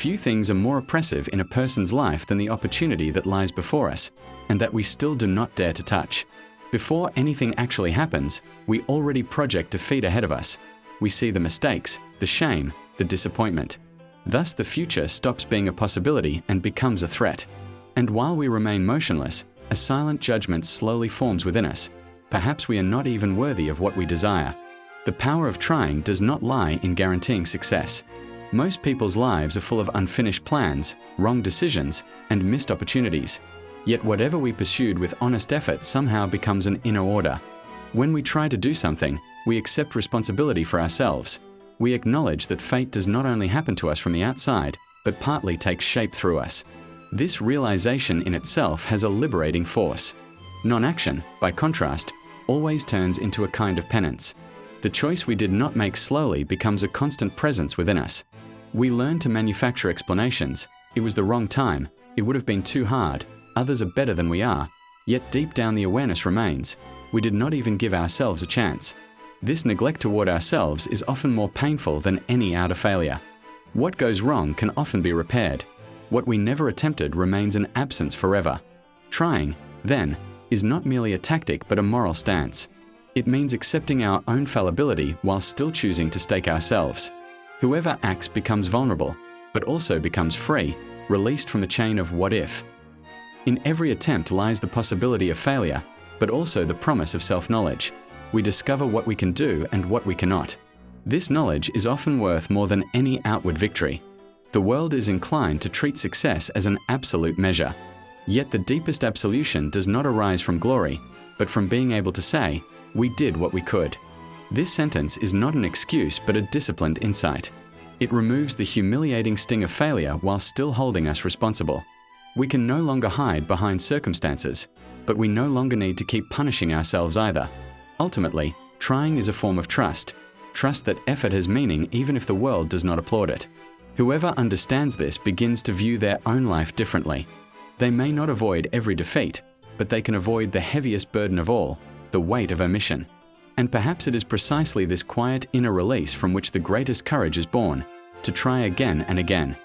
few things are more oppressive in a person's life than the opportunity that lies before us, and that we still do not dare to touch. Before anything actually happens, we already project defeat ahead of us. We see the mistakes, the shame, the disappointment. Thus the future stops being a possibility and becomes a threat. And while we remain motionless, a silent judgment slowly forms within us. Perhaps we are not even worthy of what we desire. The power of trying does not lie in guaranteeing success. Most people's lives are full of unfinished plans, wrong decisions, and missed opportunities. Yet whatever we pursued with honest effort somehow becomes an inner order. When we try to do something, we accept responsibility for ourselves. We acknowledge that fate does not only happen to us from the outside, but partly takes shape through us. This realization in itself has a liberating force. Non-action, by contrast, always turns into a kind of penance. The choice we did not make slowly becomes a constant presence within us. We learn to manufacture explanations. It was the wrong time. It would have been too hard. Others are better than we are. Yet deep down the awareness remains. We did not even give ourselves a chance. This neglect toward ourselves is often more painful than any outer failure. What goes wrong can often be repaired. What we never attempted remains an absence forever. Trying, then, is not merely a tactic but a moral stance. It means accepting our own fallibility while still choosing to stake ourselves. Whoever acts becomes vulnerable, but also becomes free, released from the chain of what if. In every attempt lies the possibility of failure, but also the promise of self-knowledge. We discover what we can do and what we cannot. This knowledge is often worth more than any outward victory. The world is inclined to treat success as an absolute measure. Yet the deepest absolution does not arise from glory, but from being able to say, "We did what we could." This sentence is not an excuse but a disciplined insight. It removes the humiliating sting of failure while still holding us responsible. We can no longer hide behind circumstances, but we no longer need to keep punishing ourselves either. Ultimately, trying is a form of trust. Trust that effort has meaning even if the world does not applaud it. Whoever understands this begins to view their own life differently. They may not avoid every defeat, but they can avoid the heaviest burden of all, the weight of omission. And perhaps it is precisely this quiet inner release from which the greatest courage is born, to try again and again.